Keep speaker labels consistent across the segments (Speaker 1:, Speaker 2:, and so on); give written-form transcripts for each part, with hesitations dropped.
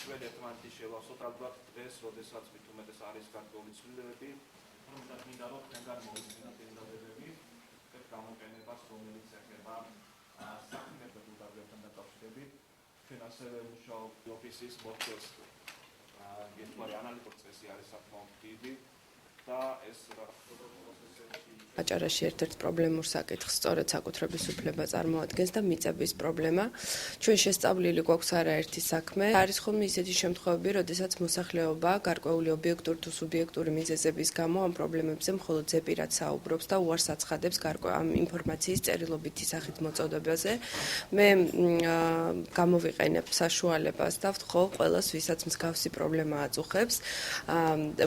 Speaker 1: ჩვენ ერთმანეთი შევავსოთ ალბათ დღეს, როდესაც მით უმეტეს არის გარკვეული ცვლილებები, რომ მინდა რომ თქვენგან მოვისმინოთ იმ დადებები, ერთ გამოყენებას, რომელიც ეხება საქმიანობრივ დადებებთან დაკავშირებით. ჩვენ ასევე მუშაობთ ოფისის მოხდას ერთგვარი ანალიტიკური წესი არის საკმაოდ დიდი და ეს
Speaker 2: აჭარაში ერთ-ერთ პრობლემურ საკითხს სწორედ საკუთრების უფლება წარმოადგენს და მიწების პრობლემა. ჩვენ შესწავლილი გვაქვს არაერთი საქმე. არის ხოლმე ისეთი შემთხვევები, როდესაც მოსახლეობა გარკვეული ობიექტური თუ სუბიექტური მიზეზების გამო ამ პრობლემებზე მხოლოდ ზეპირად საუბრობს და უარს აცხადებს ამ ინფორმაციის წერილობითი სახით მოწოდებაზე. მე გამოვიყენებ საშუალებას და ვთხოვ ყველას, ვისაც მსგავსი პრობლემა აწუხებს,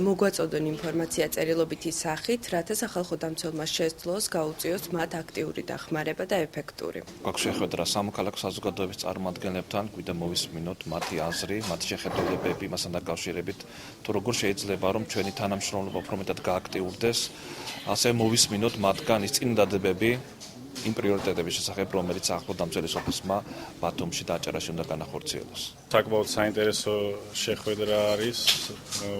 Speaker 2: მოგვაწოდონ ინფორმაცია წერილობითი სახით, რათა სახალხო დამცველმა შეძლოს გაუწიოს მათ აქტიური დახმარება და ეფექტური.
Speaker 3: გვაქვს შეხვედრა სამოქალაქო საზოგადოების წარმომადგენლებთან, გვინდა მოვისმინოთ მათი აზრი, მათი შეხედულებები მასთან დაკავშირებით, თუ როგორ შეიძლება რომ ჩვენი თანამშრომლობა უფრო მეტად გააქტიურდეს, ასევე მოვისმინოთ მათგან ის წინადადებები იმ პრიორიტეტების შესახებ, რომელიც ახლო დამცველის ოფისმა ბათუმში და აჭარაში უნდა განახორციელოს.
Speaker 4: საკმაოდ საინტერესო შეხვედრა არის,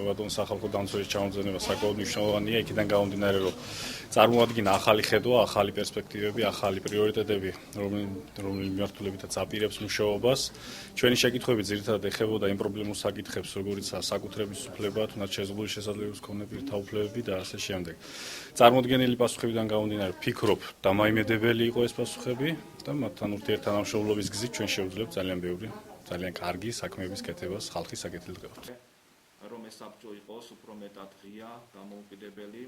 Speaker 4: ბათუმ სახალხო დამცველის ჩამოყენება საკმაოდ მნიშვნელოვანია, იქიდან გამომდინარე, რომ წარმოადგინა ახალი ხედვა, ახალი პერსპექტივები, ახალი პრიორიტეტები, რომელი მიმართულებითაც აპირებს მუშაობას. ჩვენი შეკითხვები ძირითადად ეხებოდა იმ პრობლემურ საკითხებს, როგორიცაა საკუთრების უფლება, თუნდაც შეზღუდული შესაძლებლობის მქონე პირთა უფლებები და ასე შემდეგ. წარმოდგენილი პასუხებიდან გამომდინარე, ვფიქრობ, დამაიმედებელი იყო ეს პასუხები და მათთან ურთიერთთანამშრომლობის გზით ჩვენ შევძლებთ ძალიან ბევრი, ძალიან კარგი საქმეების კეთებას ხალხის საკეთილდღეოდ.
Speaker 1: რომ ეს საბჭო იყოს უფრო მეტად ღია, დამოუკიდებელი.